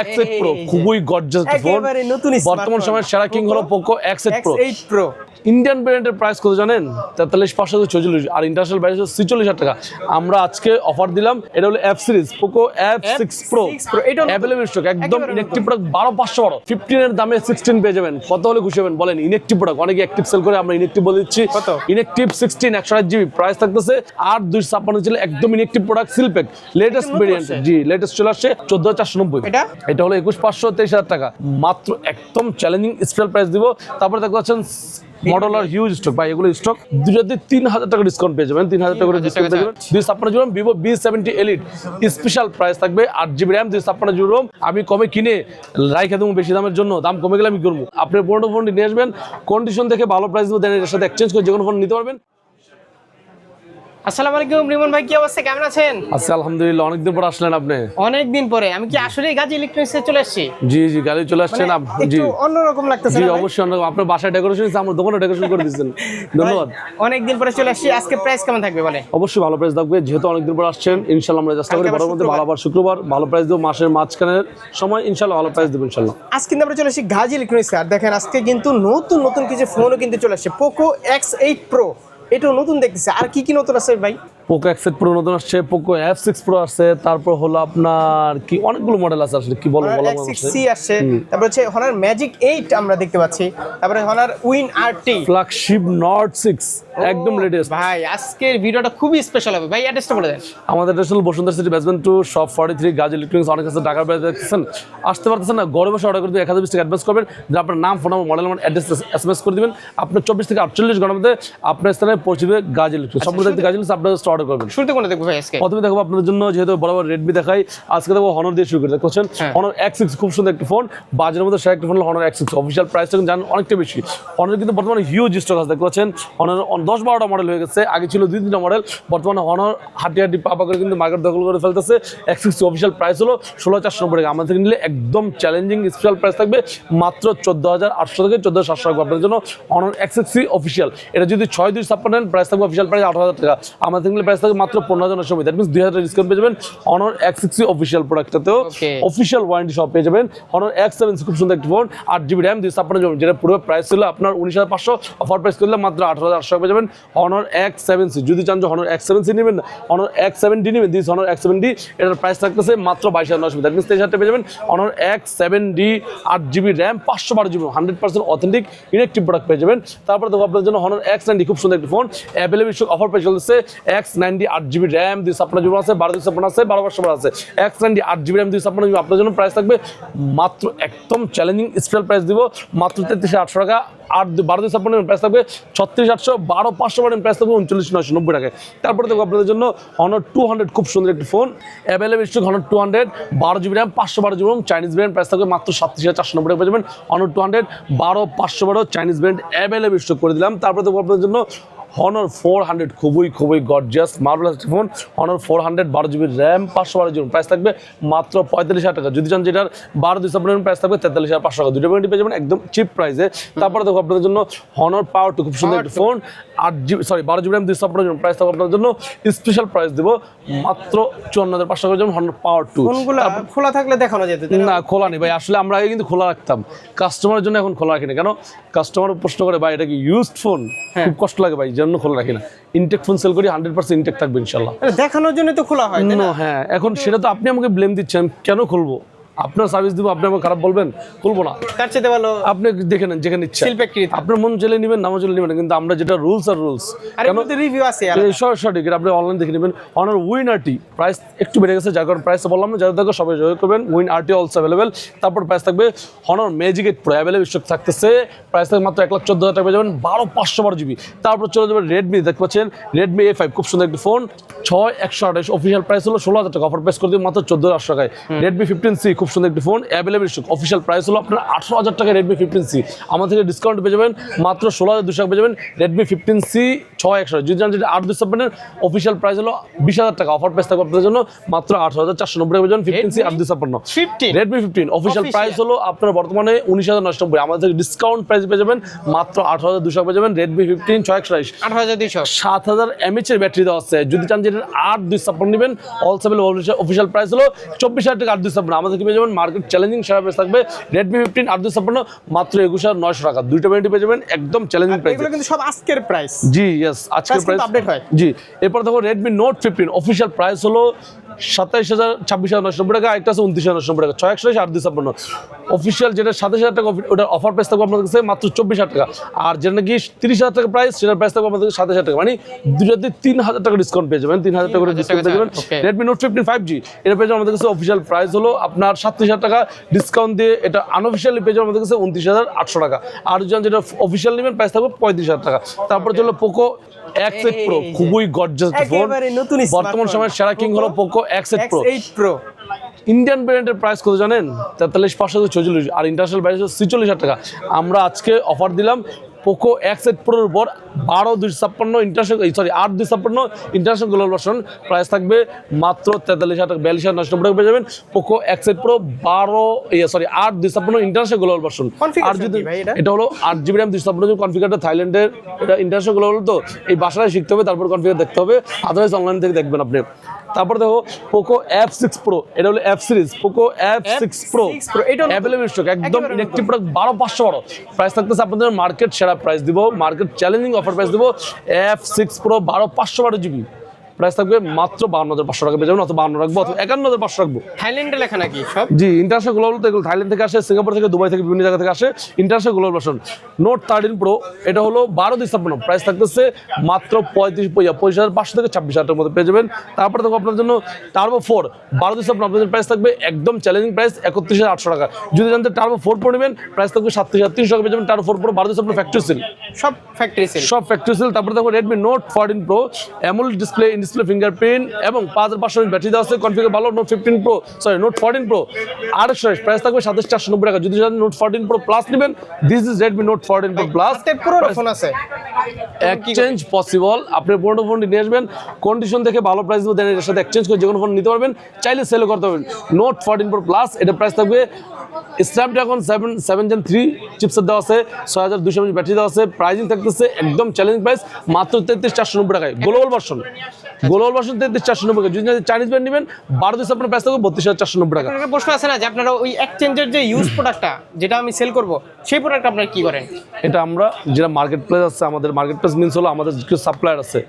X8 Pro খুবই gorgeous phone, বর্তমান সময়ের সেরা কিং হলো পোকো X8 Pro। ইন্ডিয়ান ব্র্যান্ডের প্রাইস কত জানেন? 43,544, আর ইন্টারন্যাশনাল প্রাইস হলো 46,000 টাকা। আমরা আজকে অফার দিলাম, এটা হলো F series Poco F6 Pro, এটা अवेलेबल স্টক, একদম ইনঅ্যাকটিভ প্রোডাক্ট, 12,512। 15 এর দামে 16 পেয়ে যাবেন। কত হলে খুশি হবেন বলেন? ইনঅ্যাকটিভ প্রোডাক্ট, অনেকে অ্যাক্টিভ সেল করে, আমরা ইনঅ্যাকটিভ বলে দিচ্ছি। ইনঅ্যাকটিভ 16 128GB প্রাইস থাকতেছে, আর 256 ছিল একদম inactive product seal pack latest variant. জি লেটেস্ট চলে আসছে 14,490। এটা হলো 21,500, 23,000 টাকা মাত্র, একদম চ্যালেঞ্জিং স্পেশাল প্রাইস দিব। তারপরে দেখতে পাচ্ছেন মডেলার হিউজ স্টক ভাই, এগুলো স্টক দুটাতে 3,000 টাকা ডিসকাউন্ট পেয়ে যাবেন, 3,000 টাকা করে ডিসকাউন্ট পেয়ে যাবেন। 256GB Vivo V70 elite special price থাকবে, 8GB র্যাম, 256GB রোম। আমি কমে কিনে রাইখে দেবো বেশি দামের জন্য, দাম কমে গেলে আমি করবো। আপনি পুরোনো ফোনটি নিয়ে আসবেন, কন্ডিশন দেখে ভালো প্রাইস দেবো, দেন এর সাথে এক্সচেঞ্জ করে যে কোনো ফোন নিতে পারবেন। আসসালামু আলাইকুম রিমন ভাই, কি অবস্থা, কেমন আছেন? আচ্ছা আলহামদুলিল্লাহ, অনেকদিন পর আসলেন আপনি। অনেকদিন পরে। আমি কি আসলে গাজী ইলেকট্রনিক্সে চলে আসছি? জি জি, গাড়ি চলে আসছেন। জি একটু অন্যরকম লাগতেছে। জি অবশ্যই অন্যরকম। আপনার বাসায় ডেকোরেশন, আমার দোকানে ডেকোরেশন করে দিয়েছেন, ধন্যবাদ। অনেকদিন পরে চলে আসছি, আজকে প্রাইস কেমন থাকবে বলে? অবশ্যই ভালো প্রাইস থাকবে, যেহেতু অনেকদিন পর আসছেন। ইনশাআল্লাহ আমরা চেষ্টা করি বড় মধ্যে ভালো, আবার শুক্রবার ভালো প্রাইস দেবো, মাসের মাঝখানের সময় ইনশাআল্লাহ ভালো প্রাইস দেবো ইনশাআল্লাহ। আজকে কিন্তু আমরা চলে আসছি গাজী ইলেকট্রনিক্সে, আর দেখেন আজকে কিন্তু নতুন নতুন কিছু ফোনও কিন্তু চলে আসছে। পোকো X8 Pro, এটাও নতুন দেখতেছে। আর কি কি নতুন আছে ভাই? পোকো X8 Pro নতুন আসছে, পোকো F6 Pro আসছে, তারপর হলো আপনার কি অনেকগুলো মডেল আছে, আসলে কি বলবো বলা X6C আসছে, তারপর হচ্ছে Honor Magic 8 আমরা দেখতে পাচ্ছি, তারপরে Honor Win RT flagship Nord 6 একদম লেটেস্ট। ভাই আজকের ভিডিওটা খুবই স্পেশাল হবে ভাই, অ্যাড্রেসটা বলে দেন। আমাদের আসলে Bashundhara city basement 2 shop 43 Gazi electronics. অনেক কাছে ঢাকার বাইরে দেখতেছেন, আসতে পারতেছেন না, ঘরে বসে অর্ডার করে দিয়ে 1020 টাকা অ্যাডভান্স করবেন, যে আপনার নাম, phone number, model number, address SMS করে দিবেন। আপনার 24 থেকে 48 ঘন্টার মধ্যে আপনার স্থানে পৌঁছে দেবে গাজী ইলেকট্রনিক্স। সম্পূর্ণ দেখতে গাজী ইলেকট্রনিক্স আপনারা অর্ডার করবেন। শুরুতে কোনটা দেখবো ভাই আজকে? প্রথমে দেখবো আপনাদের জন্য, যেহেতু বরাবর রেডমি দেখাই, আজকে দেখবো Honor দিয়ে শুরু করে। দেখছেন Honor X6, খুব সুন্দর একটি ফোন, বাজারের মধ্যে সেরা একটি phone Honor X6। Official price এখন জানেন অনেকটা বেশি। Honor কিন্তু বর্তমানে হিউজ স্টক আছে, দেখতে পাচ্ছেন Honor 10-12টা মডেল হয়ে গেছে, আগে ছিল 2-3টা মডেল। বর্তমানে Honor হাঁটি পাপা করে কিন্তু মার্কেট দখল করে ফেলতেছে। X6 অফিসিয়াল প্রাইস হলো 16,490 টাকা। আমাদের থেকে নিলে একদম চ্যালেঞ্জিং স্পেশাল প্রাইস থাকবে মাত্র 14,800 থেকে 14,700 টাকা আপনাদের জন্য Honor X6 অফিসিয়াল। এটা যদি 6,256 প্রাইস থাকবে, অফিসিয়াল প্রাইস 8,000 টাকা। আমাদের থেকে প্রাইস থাকবে মাত্র 15,990, দ্যাট মিনস 2,000 ডিসকাউন্ট পেয়ে যাবেন। Honor X6 অফিসিয়াল প্রোডাক্টটাতেও অফিসিয়াল ওয়ারেন্টি সব পেয়ে যাবেন। Honor X7 খুব সুন্দর একটি ফোন, 8GB র্যাম, 256GB, যেটা পুরো প্রাইস ছিল আপনার 19,500, অফার প্রাইস করলে মাত্র 18,800 পেয়ে যাবেন। Honor X7C, যদি চান যে Honor X7C নেবেন না, Honor X7D নেবেন, দিস Honor X7D, এটার প্রাইস থাকতেছে মাত্র 22,900, দ্যাট মিনস 23,000 পেয়ে যাবেন। Honor X7D 8GB RAM, 512GB, 100% authentic inactive product পেয়ে যাবেন। তারপরে দেখো আপনাদের জন্য Honor X90, খুব সুন্দর একটি ফোন, অ্যাভেলেবল অফার প্রাইস চলতেছে। X90 8GB র্যাম, 256GB আছে, 12,256 আছে, 12,500 আছে। X90 8GB র্যাম, 256GB আপনার জন্য প্রাইস থাকবে মাত্র, একদম চ্যালেঞ্জিং স্পেশাল প্রাইস দিব মাত্র 33,800 টাকা। আর 12,256 প্রাইস থাকবে 36,800, 12,500 প্রাইস থাকবে 39,990 টাকায়। তারপরে দেখো আপনাদের জন্য Honor 200, খুব সুন্দর একটি phone, available stock Honor 200, 12GB RAM, 512GB ROM, Chinese brand, price থাকবে মাত্র 37,490 টাকা পেয়ে যাবেন। Honor 200, 12,512 Chinese brand available stock করে দিলাম। তারপরে দেখো আপনাদের জন্য Honor 400, খুবই gorgeous marvelous phone, Honor 400, 12GB RAM, 512GB, price থাকবে মাত্র 45,000 টাকা। যদি চান যেটার 12,256 প্রাইস থাকবে 43,500 টাকা, দুটো ভ্যারিয়েন্ট পেয়ে যাবেন একদম চিপ প্রাইসে। তারপরে দেখো আপনাদের জন্য Honor Power 2, খুব সুন্দর একটি phone, 12GB RAM, 256GB, price থাকবে আপনাদের জন্য স্পেশাল প্রাইস দেবো মাত্র 54,500 টাকা জন্য Honor Power 2। ফোনগুলো খোলা থাকলে দেখানো যেত না, খোলা নেই ভাই, আসলে আমরা আগে কিন্তু খোলা রাখতাম, কাস্টমারের জন্য এখন খোলা রাখি না। কেন? কাস্টমার প্রশ্ন করে ভাই এটা কি ইউজড ফোন, খুব কষ্ট লাগে ভাই, জন্য খোলা রাখি না। ইনটেক ফোন সেল করি, 100% ইনটেক থাকবে ইনশাআল্লাহ। দেখানোর জন্য তো খোলা হয় না। হ্যাঁ, এখন সেটা তো আপনি আমাকে ব্লেম দিচ্ছেন, কেন খুলবো? আপনার সার্ভিস দিব, আপনি আমাকে খারাপ বলবেন? খুলবো না। তার চেয়ে ভালো আপনি দেখে নেন যেখানে ইচ্ছা, আপনার মন চলে নেবেন, নাম চলে নেবেন, কিন্তু আমরা যেটা রুলস আর রুলস, রিভিউ আছে সঠিক, আপনি অনলাইন দেখে নেবেন। Honor Win RT প্রাইস একটু বেড়ে গেছে, যার কারণে প্রাইস বললাম না, যাদের দেখো সবাই যোগাযোগ করবেন। Win RT also available. তারপর প্রাইস থাকবে Honor Magic 8 Pro, available stock থাকতেছে, প্রাইস থাকবে মাত্র 1,14,000 টাকা পেয়ে যাবেন, 12,512GB। তারপর চলে যাবেন Redmi, দেখতে পাচ্ছেন Redmi A5, খুব সুন্দর একটি ফোন, 6,128, অফিসিয়াল প্রাইস হলো 16,000 টাকা, অফার প্রাইস করে দিন মাত্র 14,800 টাকায়। Redmi 15C, খুব সুন্দর একটি phone, available stock, official price হলো আপনার 18,000 টাকা। Redmi 15C আমার থেকে ডিসকাউন্ট পেয়ে যাবেন মাত্র 16,200 টাকা পেয়ে যাবেন। Redmi 15C 6,128, যদি জানেন যেটা 8,256, অফিসিয়াল প্রাইস হলো 20,000 টাকা, অফার প্রাইস থাকবে আপনাদের জন্য মাত্র 18,490 টাকা পেয়ে যাবেন। 15C 8,256, Redmi 15 অফিসিয়াল প্রাইস হলো আপনার বর্তমানে 19,990, আমাদের থেকে ডিসকাউন্ট প্রাইস পেয়ে যাবেন মাত্র 18,200 পেয়ে যাবেন। Redmi 15 6,128, 8,200, 7,000 mAh এর ব্যাটারি দেওয়া আছে। যদি চান যেটা 8,256 নেবেন, অলসো অফিসিয়াল প্রাইস হলো 24,000 টাকা, 8,256, আমাদের থেকে পেয়ে যাবেন মার্কেট চ্যালেঞ্জিং সেরা প্রাইস থাকবে রেডমি 15 856 মাত্র 21900 টাকা, দুইটা ভ্যারিয়েন্টি পেয়ে যাবেন একদম চ্যালেঞ্জিং প্রাইস। এগুলো কিন্তু সব আজকের প্রাইস। জি ইয়েস, আজকের প্রাইস আপডেট হয়। জি, এরপর দেখো রেডমি নোট 15 অফিসিয়াল প্রাইস হলো 27000 26990 টাকা, একটা আছে 29990 টাকা, 628 856 অফিসিয়াল যেটা 27000 টাকা ওটার অফার প্রাইস থাকবে আপনাদের কাছে মাত্র 24000 টাকা, আর যেটা নাকি 30000 টাকা প্রাইস সেটার প্রাইস থাকবে আপনাদের 27000 টাকা, মানে দুটাতে 3000 টাকা ডিসকাউন্ট পেয়ে যাবেন, 3000 টাকা করে ডিসকাউন্ট পেয়ে যাবেন। রেডমি নোট 15 5G এটা পেয়ে যাবেন আমাদের কাছে অফিসিয়াল প্রাইস হলো আপনার 37000 টাকা, ডিসকাউন্ট দিয়ে এটা আনঅফিসিয়ালি পেয়ে যাবেন আমাদের কাছে 29800 টাকা, আর যেটা অফিসিয়াল নেবেন প্রাইস থাকবে 35000 টাকা। তারপর চলো পোকো X8 Pro, খুবই গর্জিয়াস ফোন, একেবারে নতুন বর্তমান সময়ের সেরা কিং হলো Poco X8 Pro। X8 Pro Indian ব্র্যান্ডের প্রাইস কত জানেন? 43,544 আর ইন্টারন্যাশনাল প্রাইস 46,000 টাকা। আমরা আজকে অফার দিলাম পোকো X8 Pro এর উপর 12256 international 8256 international global version price থাকবে মাত্র 43,000 টাকা, 42,990 টাকা পেয়ে যাবেন Poco X8 Pro 8256 international global version. আর যদি এটা হলো 8GB RAM 256 কনফিগারটা থাইল্যান্ডের, এটা ইন্টারন্যাশনাল গ্লোবাল, তো এই বাসায় শিখতে হবে তারপর কনফিগার দেখতে হবে, আদারওয়াইজ অনলাইন থেকে দেখবেন আপনি। তারপর দেখো পোকো F6 Pro, এটা হলো F series Poco F6 Pro, এটা অ্যাভেলেবল স্টক একদম ইনঅ্যাকটিভ প্রোডাক্ট 12500 প্রাইস থাকতেছে আপনাদের মার্কেট সেরা প্রাইস দিব, মার্কেট চ্যালেঞ্জিং অফার প্রাইস দিব। F6 Pro 12500 জিবি প্রাইস থাকবে মাত্র 52500 টাকা পেয়ে যাবেন, অথবা 52 রাখবো অথবা 51500 রাখবো। থাইল্যান্ডে লেখা নাকি সব? জি, ইন্টারন্যাশনাল গ্লোবাল, তো এগুলো থাইল্যান্ড থেকে আসে, সিঙ্গাপুর থেকে, দুবাই থেকে, বিভিন্ন জায়গা থেকে আসে international global version. Note 13 Pro এটা হলো 12256 প্রাইস থাকতেছে মাত্র 25,500 থেকে 26,000 টাকার মধ্যে পেয়ে যাবেন। তারপরে দেখো আপনার জন্য টার্বো 4 12256 আপনাদের প্রাইস থাকবে একদম চ্যালেঞ্জিং প্রাইস 31,800 টাকা। যদি জানতে টার্বো 4 Pro নেবেন প্রাইস থাকবে 37,300 টাকা পেয়ে যাবেন। টার্বো 4 Pro 12256 ফ্যাক্টরি সেল, সব ফ্যাক্টরি সেল, সব ফ্যাক্টরি সেল। তারপরে দেখো Redmi note 14 Pro AMOLED display, in display fingerprint এবং 5500 ব্যাটারি দেওয়া আছে, কনফিগার ভালো। Note 15 Pro sorry note 14 Pro 828 price থাকবে 27490 টাকা। যদি জানেন নোট 14 Pro প্লাস নেবেন, this is Redmi note 14 Pro plus. পুরো ফোন আছে, এক্সচেঞ্জ পসিবল, আপনি পুরোনো ফোন নিয়ে আসবেন, কন্ডিশন থেকে ভালো প্রাইস দেবো, দেন এর সাথে এক্সচেঞ্জ করে যে কোনো ফোন নিতে পারবেন, চাইলে সেলও করতে পারবেন। নোট 14 Pro প্লাস এটা প্রাইস থাকবে স্ন্যাপড্রাগন 7 Gen 3 চিপসেট দেওয়া আছে, 6200 mAh ব্যাটারি দেওয়া আছে, প্রাইসিং থাকতেছে একদম চ্যালেঞ্জ প্রাইস মাত্র 33,490 টাকায়। গ্লোবাল ভার্সন 33,490 টাকা। যদি চাইনিজ ব্র্যান্ড নেবেন 12 আপনার প্রাইস থাকবে 32,490 টাকা। একটা প্রশ্ন আছে না যে আপনারা ওই এক্সচেঞ্জের যে ইউজ প্রোডাক্টটা যেটা আমি সেল করব সেই প্রোডাক্ট আপনারা কি করেন? এটা আমরা যেটা মার্কেট প্লেস আছে, আমাদের মার্কেট প্লেস মিনস হলো আমাদের কিছু সাপ্লায়ার আছে,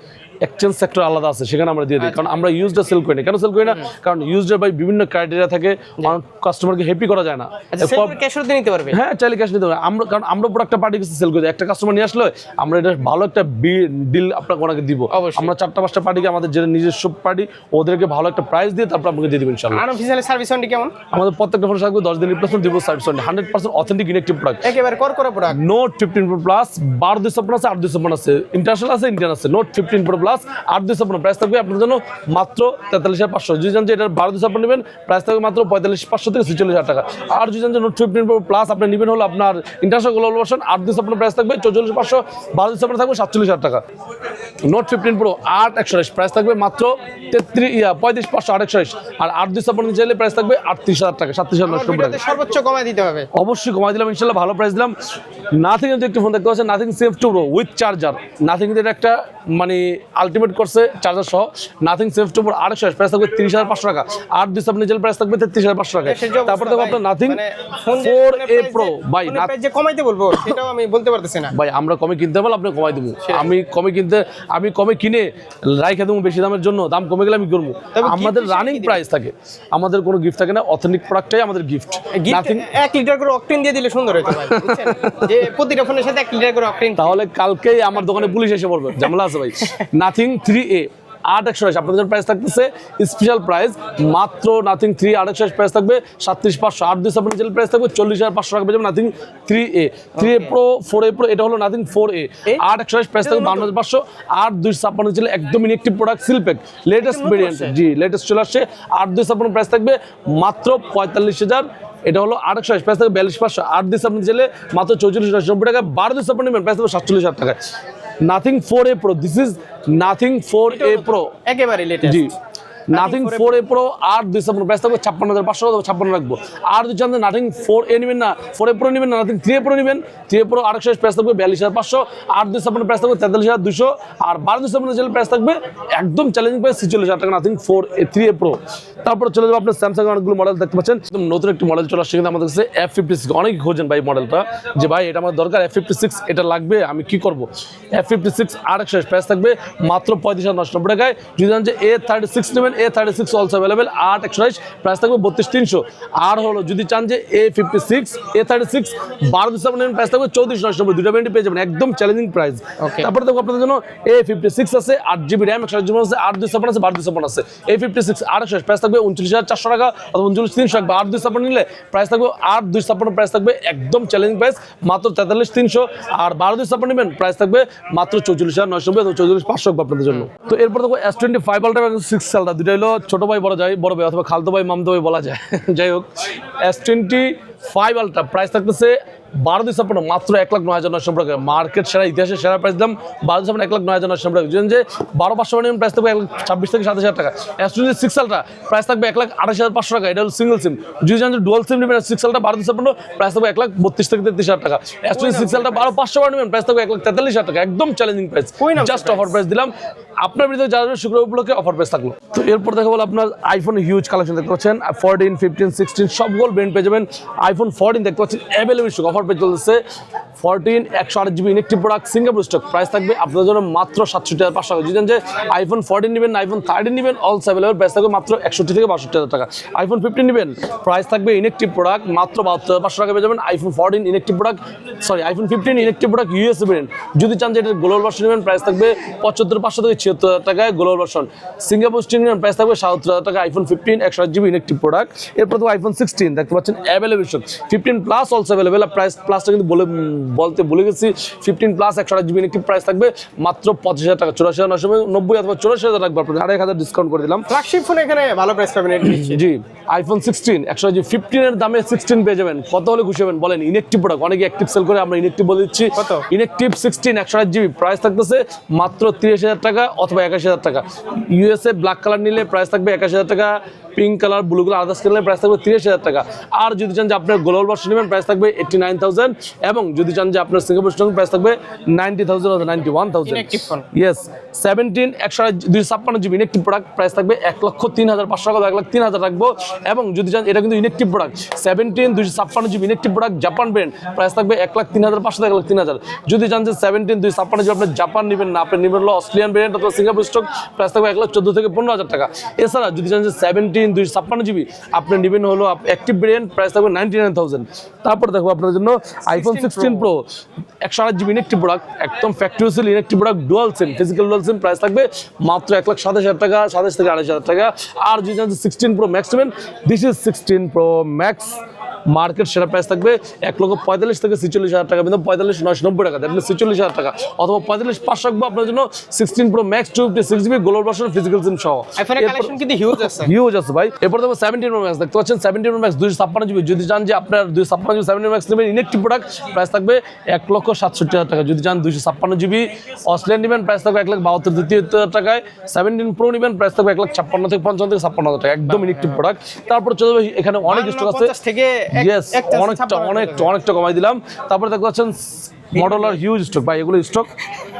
এক্সচেঞ্জ সেক্টর আলাদা আছে, সেখানে আমরা দিয়ে দিই। কারণ আমরা ইউজটা সেল করি না। কেন সেল করি না? কারণ ইউজের ভাই বিভিন্ন ক্রাইটেরিয়া থাকে, কাস্টমারকে হ্যাপি করা যায় না। ক্যাশও নিতে পারবে? হ্যাঁ, চাইলে ক্যাশ নিতে পারবে। আমরা কারণ আমরা প্রোডাক্টটা পার্টি কাছে সেল করি, একটা কাস্টমার নিয়ে আসলে আমরা এটা ভালো একটা ডিল আপনাকে ওনাকে দিব। আমরা 4-5টা পার্টিকে, আমাদের যেটা নিজস্ব পার্টি, ওদেরকে ভালো একটা প্রাইস দিয়ে তারপর আপনাকে দিয়ে দিব ইনশাআল্লাহ। আনঅফিশিয়াল সার্ভিস ওয়ারেন্টি কেমন? আমাদের প্রত্যেকটা ফোন থাকবে 10 দিন রিপ্লেসমেন্ট দিব, service warranty 100% authentic inactive product, একেবারে করকরা প্রোডাক্ট। নোট 15 Pro প্লাস 12256 আছে, 8256 আছে, ইন্টারন্যাশনাল আছে, ইন্ডিয়ান আছে। নোট 15 Pro প্লাস 8256 প্রাইস থাকবে আপনার জন্য মাত্র 43,500। যদি জানেন যে এটা 12256 নেবেন প্রাইস থাকবে মাত্র 45,500 থেকে 46,000 টাকা। আর যদি জানেন যে নোট 15 Pro প্লাস আপনি নেবেন হলো আপনার ইন্টারন্যাশনাল গ্লোবাল ভার্সন 8256 প্রাইস থাকবে 44,500, 12256 থাকবে 47,000 টাকা। নোট 15 Pro 8/128 প্রাইস থাকবে মাত্র 35,500 8/128, আর 8256 চাইলে প্রাইস থাকবে 38,000 টাকা, 37,990 টাকা। সর্বোচ্চ কমায় দিতে হবে, অবশ্যই কমাই দিলাম ইনশাআল্লাহ, ভালো প্রাইস দিলাম। নাথিং এর একটি ফোন দেখতে পাচ্ছেন, nothing safe 2 Pro with charger. Nothing এর একটা মানে আলটিমেট করছে চার্জার সহ, নাথিং সেফ 2 Pro 8/128 প্রাইস থাকবে 30,500 টাকা, 8/256 জেল প্রাইস থাকবে 33,500 টাকা। তারপর দেখো আপনার নাথিং 4A Pro ভাই যে কমাইতে বলবো সেটাও আমি বলতে পারতেছি না ভাই, আমরা কমে কিনতে পারলে আপনি কমাই দেবো। আমি কমে কিনে রাইখে দেবো বেশি দামের জন্য, দাম কমে গেলে আমি করবো। আমাদের রানিং প্রাইস থাকে, আমাদের কোনো গিফট থাকে না, অথেন্টিক প্রোডাক্টটাই আমাদের গিফট। নাথিং 1 লিটার করে অকটেন দিয়ে দিলে সুন্দর হতো ভাই, বুঝছেন? যে প্রতিটা ফোনের সাথে 1 লিটার করে অকটেন, তাহলে কালকেই আমার দোকানে পুলিশ এসে পড়বে, ঝামেলা আছে ভাই। নাথিং 3A 8/128 আপনাদের প্রাইস থাকতেছে স্পেশাল প্রাইস মাত্র নাথিং 3 8/128 প্রাইস থাকবে 37,500, 8/256 জেল প্রাইস থাকবে 40,500 টাকা পেয়ে যাবেন। Nothing 3A Pro 4A Pro এটা হলো নাথিং 4A 8/128 প্রাইস থাকবে 52,500, 8/256 জেল একদম inactive product seal pack latest variant, জি লেটেস্ট চলে আসছে। 8/256 প্রাইস থাকবে মাত্র 45,000, এটা হলো 8/128 প্রাইস থাকবে 42,500, 8/256 জেলে মাত্র 44,990 টাকা, 12/256 নেবেন প্রাইস থাকবে 47,000 টাকা। Nothing 4A Pro, this is nothing 4A Pro একেবারে লেটেস্ট। জি নাথিং 4A Pro আর 256 প্রাইস থাকবে 56,500 টাকা, 56 রাখবো। আর যদি চান নাথিং 4A নেবেন না, 4A Pro নেবেন না, নাথিং 3A Pro নেবেন, 3A Pro আরেকশো প্রাইস থাকবে 42,500, আর 256 প্রাইস থাকবে 43,200, আর 12,256 প্রাইস থাকবে একদম চ্যালেঞ্জিং প্রাইস 46,000 টাকা নাথিং 3A Pro। তারপর চলে যাবো আপনার স্যামসাং অনেকগুলো মডেল দেখতে পাচ্ছেন, একদম নতুন একটি মডেল চলে আসছে কিন্তু আমাদের কাছে F56। অনেক খোঁজেন ভাই মডেলটা, যে ভাই এটা আমার দরকার, F56 এটা লাগবে, আমি কি করব? F56 আরেকশো প্রাইস থাকবে মাত্র 35,990 টাকায়। যদি জানেন যে A36 নেবেন, A36 অলসো অ্যাভেলেবেল 8,120 প্রাইস থাকবে 32,300। আর হলো যদি চান যে A56 A36 12,256 নেবেন, প্রাইস থাকবে 34,990, দুটো ভ্যারিয়েন্ট পেয়ে যাবেন একদম চ্যালেঞ্জিং প্রাইস। তারপরে দেখো আপনাদের জন্য A56 আছে 8GB RAM 128GB আছে, 8,256 আছে 12,256 আছে। A56 আরেকশো প্রাইস থাকবে 39,400 টাকা অথবা 39,300 টাকা। 8,256 নিলে প্রাইস থাকবে 8,256 প্রাইস থাকবে একদম চ্যালেঞ্জিং প্রাইস মাত্র 43,300। আর 12,256 নেবেন প্রাইস থাকবে মাত্র 44,990 অথবা 44,500 আপনাদের জন্য। তো এরপর দেখো S25 Ultra এবং 6 Ultra, দুটো হলো ছোট ভাই বড় ভাই অথবা খালতো ভাই মামতো ভাই বলা যায়। যাই হোক, S25 Ultra প্রাইস থাকতেছে 12,256 মাত্র 1,09,990 টাকা। মার্কেট সেরা, ইতিহাসের সেরা প্রাইস দাম 12,256 1,09,990 টাকা। যদি যে 12,500 নেবেন প্রাইস থাকবে 26 থেকে 27,000 টাকা। S26 Ultra প্রাইস থাকবে 1,28,500 টাকা, এটা হলো সিঙ্গেল সিম। যদি জানেন ডুয়াল সিম নেবেন 6 Ultra 12,256 প্রাইস থাকবে 1,32,000 থেকে 33,000 টাকা। S26 Ultra 12,500 নেবেন প্রাইস থাকবে 1,43,000 টাকা, একদম challenging price. Just offer price দিলাম আপনার ভিতরে, যারা শুক্রবার উপলক্ষে অফার প্রাইস থাকলো। তো এরপর দেখা বলো আপনার আইফোন হিউজ কালেকশন দেখতে পাচ্ছেন, 14, 15, 16 সবগুলো ব্র্যান্ড পেয়ে যাবেন। আইফোন 14 দেখতে পাচ্ছেন অ্যাভেলেবল স্টক, অফার পেয়ে চলতেছে 14 108GB inactive product Singapore stock, price থাকবে আপনাদের জন্য মাত্র 67,500 টাকা। যদি জানেন যে আইফোন 14 নেবেন, আইফোন 13 নেবেন, অলসো অ্যাভেলেবল, প্রাইস থাকবে মাত্র 61 থেকে 62,000 টাকা। আইফোন 15 নেবেন, প্রাইস থাকবে ইনেকটিভ প্রোডাক্ট মাত্র 72,500 টাকা পেয়ে যাবেন। IPhone 14 inactive product, iPhone 15 inactive product USA brand. যদি চান যে এটা গ্লোবাল ভার্সন নেবেন, প্রাইস থাকবে 75,500 থেকে 76,000 টাকায় গ্লোবাল ভার্সন। সিঙ্গাপুর স্টক নেবেন, প্রাইস থাকবে 77,000 টাকা। IPhone 15 108GB inactive product. এরপর তো আইফোন 16 দেখতে পাচ্ছেন available stock, 15 plus also available. Price প্লাসটা কিন্তু বলতে ভুলে গেছি, 15 প্লাস 108GB ইনেকটিভ প্রাইস থাকবে মাত্র 25,000 টাকা, 84,990 অথবা 84,000 রাখবো আপনাদের, 1,000 ডিসকাউন্ট করে দিলাম। ফ্ল্যাগশিপ ফোন এখানে ভালো প্রাইস পাবেন। জি, আইফোন 16 108GB 15 এর দামে 16 পেয়ে যাবেন। কত হলে খুশি হবেন বলেন? ইনেকটিভ প্রোডাক্ট, অনেকে অ্যাক্টিভ সেল করে, আমরা ইনেকটিভ বলে দিচ্ছি। কত? ইনেকটিভ 16 108GB প্রাইস থাকতেছে মাত্র 30,000 টাকা অথবা 81,000 টাকা। ইউএসএ ব্ল্যাক কালার নিলে প্রাইস থাকবে 81,000 টাকা, pink colour, blue colour, others colour price থাকবে 30,000 টাকা। আর যদি চান যে আপনার গ্লোবাল ভার্সন নেবেন, প্রাইস থাকবে 89,000, এবং যদি চান যে আপনার সিঙ্গাপুর স্টক প্রাইস থাকবে 90,000 অথবা 91,000। Yes, 17 256GB inactive product price থাকবে 1,03,500 টাকা, 1,03,000 রাখবো। এবং যদি চান, এটা কিন্তু inactive product, 17 256GB inactive product Japan brand, price থাকবে 1,03,500 টাকা, 1,03,000। যদি চান যে 17 256GB আপনার জাপান নেবেন না, আপনি নেবেন হলো অস্ট্রেলিয়ান ব্র্যান্ড অথবা সিঙ্গাপুর স্টক, প্রাইস থাকবে 1,14,000 থেকে 15,000 টাকা। এছাড়া যদি চান যে 17 256GB আপনি নেবেন হলো অ্যাক্টিভ ব্র্যান্ড, প্রাইস থাকবে 99,000। তারপর দেখো আপনার জন্য iPhone 16 Pro 108GB inactive product, একদম factory seal inactive product, dual sim, physical dual sim, price থাকবে মাত্র 1,27,000 টাকা, 27 থেকে 28,000 টাকা। আর যদি চান যে 16 Pro Max নেবেন, this is 16 Pro Max, market সেরা প্রাইস থাকবে 1,45,000 থেকে 46,000 টাকা, কিন্তু 45,990 টাকা, আপনি 46,000 টাকা অথবা 45,500 রাখবো আপনার জন্য। 16 Pro Max 256GB global version physical সিম সহ। আইফোনের কালেকশন কিন্তু হিউজ আছে ভাই। এরপর দেখো 17 Pro Max দেখতে পাচ্ছেন, 17 Pro Max 256GB। যদি চান যে আপনার 256GB 17 Pro Max নেবেন ইনেকটিভ প্রোডাক্ট, প্রাইস থাকবে 1,67,000 টাকা। যদি চান 256GB অস্ট্রেলিয়ান নেবেন, প্রাইস থাকবে 1,72,000 টাকায়। 17 Pro নেবেন, প্রাইস থাকবে 1,56,000 থেকে 55,000 থেকে 56,000 টাকা, একদম ইনেকটিভ প্রোডাক্ট। তারপর চলে যাবে, এখানে অনেক স্টক আছে, অনেকটা কমাই দিলাম। তারপরে দেখতে পাচ্ছেন মডেলার হিউজ স্টক ভাই, এগুলো স্টক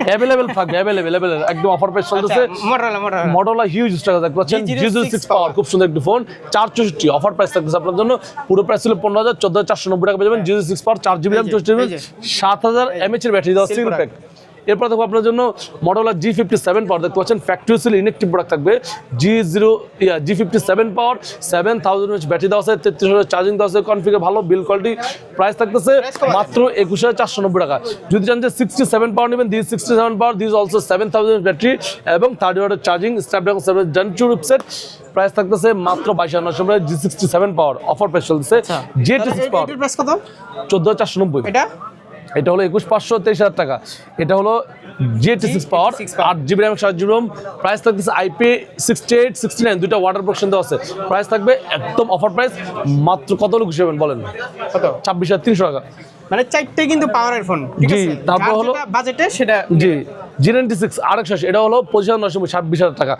অ্যাভেলেবেল থাকবে, অ্যাভেলেবেল একদম অফার প্রাইস চলতেছে। মডেলার হিউজ স্টক দেখতে পাচ্ছেন, G06 পাওয়ার, খুব সুন্দর একটি ফোন, 464 অফার প্রাইস থাকতেছে আপনার জন্য। পুরো প্রাইস ছিল 15,000, 14,490 টাকা পেয়ে যাবেন। G06 পাওয়ার 4GB RAM 64GB 7,000 mAh এর ব্যাটারি দেওয়া সিঙ্গেল প্যাক। এরপর দেখো আপনার জন্য মডেলার G57 পাওয়ার দেখতে পাচ্ছেন, ফ্যাক্টরি সিল ইনেকটিভ প্রোডাক্ট থাকবে। G57 পাওয়ার 7,000 mAh ব্যাটারি দেওয়া আছে, 33,000 চার্জিং দেওয়া আছে, কনফিগার ভালো, বিল কোয়ালিটি, প্রাইস থাকতেছে মাত্র 21,490 টাকা। যদি চান যে 67 পাওয়ার নেবেন, this 67 power, this also 7,000 battery এবং 30 ওয়াটের charging, Snapdragon 7 Gen 2 chipset, price থাকতেছে মাত্র 22,990 টাকা। G67 পাওয়ার অফার প্রাইস চলতেছে। G86 পাওয়ার প্রাইস কত? 14,490। এটা হলো 21,500, 23,000 টাকা। এটা হলো G86 পাওয়ার 8GB RAM 7GB ROM, price থাকতেছে IP68 69, দুইটা ওয়াটার প্রোটেকশন দেওয়া আছে, প্রাইস থাকবে একদম অফার প্রাইস মাত্র কত হলো খুশি হবেন বলেন? কত? 26,300 টাকা। মানে চারটে কিন্তু পাওয়ারের ফোন, জি। তারপর হলো বাজেটে সেটা। জি। G96 R180 এটা হলো 25,926,000 টাকা।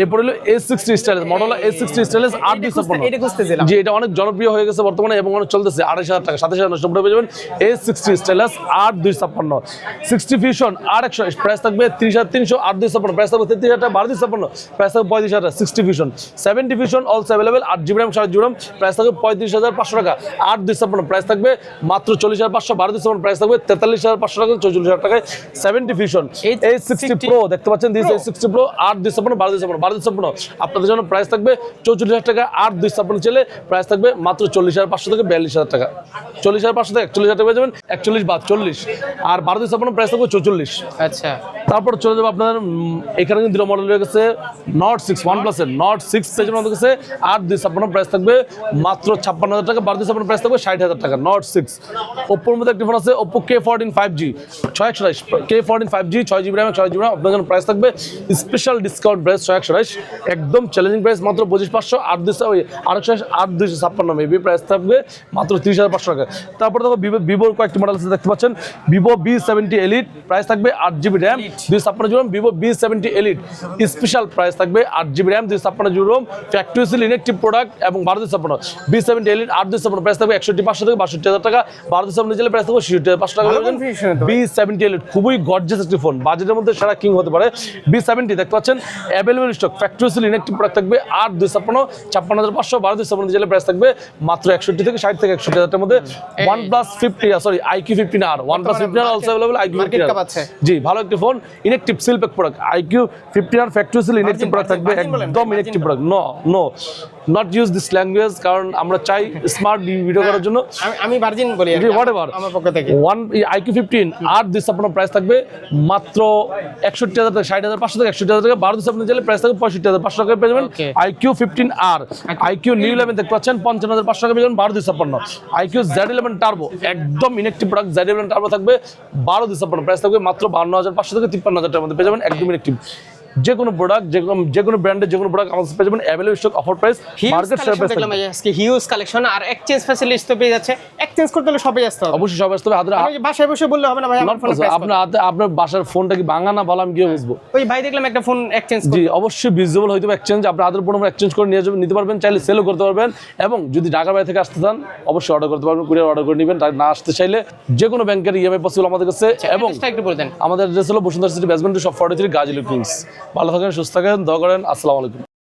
এরপর হলো A60 stylish model, A60 stylish 8 এটা খুঁজতেছিলাম। জি এটা অনেক জনপ্রিয় হয়ে গেছে বর্তমানে এবং অনেক চলতেছে 28,000 টাকা, 27,990 পেয়ে যাবেন A60 stylish 8,256। 60 fusion R120 price থাকবে 30,300, 8,256 প্রাইস থাকবে 33,000 টাকা, 12,256 প্রাইস থাকবে 35,000 টাকা। 60 fusion 70 fusion also available 8GB RAM 4GB RAM price থাকবে 35,500 টাকা, 8,256 প্রাইস থাকবে মাত্র 40,500, 12,256 প্রাইস থাকবে 43,500 টাকা, 44,000 টাকায়। 70 ফিউশন A60 Pro দেখতে পাচ্ছেন, দিস A60 Pro 8,256, 12,256 আপনাদের জন্য প্রাইস থাকবে 44,000 টাকা, 8,256 চলে প্রাইস থাকবে মাত্র 40,500 থেকে 42,000 টাকা। 40,500 থেকে 41,000 টাকা পেয়ে যাবেন, 41 বাদ 40 আর 12,256 প্রাইস থাকবে 44। আচ্ছা তারপর চলে যাবো আপনার এখানে কিন্তু মডেল রয়ে গেছে Nord 6 OnePlus এর Nord 6 পেজের মধ্যে গেছে 8,256 প্রাইস থাকবে মাত্র 56,000 টাকা, 12,256 প্রাইস থাকবে 60,000 টাকা। Nord 6 Oppoর মধ্যে একটা ফোন আছে Oppo K14 5G 628 K14 5G 6GB RAM 6GB RAM আপনার জন্য প্রাইস থাকবে স্পেশাল ডিসকাউন্ট প্রাইস 628, একদম চ্যালেঞ্জিং প্রাইস মাত্র 25,500, 8,256 মেবি প্রাইস থাকবে মাত্র 30,500 টাকা। তারপর দেখো ভিভোর কয়েকটি মডেল আছে দেখতে পাচ্ছেন, Vivo B70 Elite প্রাইস থাকবে 8GB RAM 256GB RAM, Vivo B70 Elite special price থাকবে 8GB RAM 256GB ROM, factory seal inactive product এবং 12,256 B70 Elite 8,256 প্রাইস থাকবে 61,500 থেকে 62,000 টাকা, 12,256 নিচে প্রাইস থাকবে 66,500 টাকা। B70 Elite খুবই গর্জিয়াস একটি ফোন, বাজেটের মধ্যে সেরা কিং হতে পারে। B70 দেখতে পাচ্ছেন available stock, factory seal inactive product থাকবে 8,256 56,500, 12,256 নিচে প্রাইস থাকবে মাত্র 61 থেকে 60 থেকে 61,000 টাকার মধ্যে। OnePlus 50 sorry IQ15R OnePlus 15R also available IQ15R জি ভালো একটি phone, inactive seal pack product IQ15R factory seal inactive product থাকবে, একদম inactive product. No not use this language, কারণ আমরা চাই স্মার্ট ভিডিও করার জন্য। আমি ভার্জিন বলি জি হোয়াটএভার আমার পক্ষ থেকে IQ15 8,256 প্রাইস থাকবে মাত্র 61,000 থেকে 60,500 থেকে 61,000 টাকা, 12,256 নিচে প্রাইস থাকবে 65,500 টাকা পেয়ে যাবেন। IQ15R IQ New 11 দেখতে পাচ্ছেন 55,500 টাকা পেয়ে যাবেন 12,256। IQ Z11 টার্বো একদম ইনেকটিভ প্রোডাক্ট, Z11 টার্বো থাকবে 12,256 প্রাইস থাকবে মাত্র 52,500 থেকে 53,000 টাকার মধ্যে পেয়ে যাবেন, একদম ইনেকটিভ। যে কোনো প্রোডাক্ট যে কোনো ব্র্যান্ডের যে কোনো প্রোডাক্ট আমাদের পেয়ে যাবেন available stock, offer price, market share price দেখলাম আজকে হিউজ কালেকশন আর এক্সচেঞ্জ ফ্যাসিলিটি তো পেয়ে যাচ্ছে। এক্সচেঞ্জ করতে হলে সবাই আসতে হবে, অবশ্যই সবাই আসতে হবে। হাতে আমি বাসায় বসে বললে হবে না ভাই আমার ফোনে প্রাইস আপনার হাতে আপনার বাসার ফোনটা কি ভাঙা না ভালো আমি কি বুঝবো? ওই ভাই দেখলাম একটা ফোন এক্সচেঞ্জ জি অবশ্যই ভিজিবল হইতে হবে এক্সচেঞ্জ, আপনার হাতের ফোন এক্সচেঞ্জ করে নিতে পারবেন, চাইলে সেলও করতে পারবেন। এবং যদি ঢাকার বাইরে থেকে আসতে চান অবশ্যই অর্ডার করতে পারবেন, কুরিয়ার অর্ডার করে নেবেন। না আসতে চাইলে যে কোনো ব্যাংকের ইএমআই পসিবল আমাদের কাছে। এবং একটু বলে দেন। আমাদের অ্যাড্রেস হলো Bashundhara city basement shop 43 Gazi electronics. ভালো থাকেন, সুস্থ থাকেন, দোয়া করেন। আসসালামু আলাইকুম।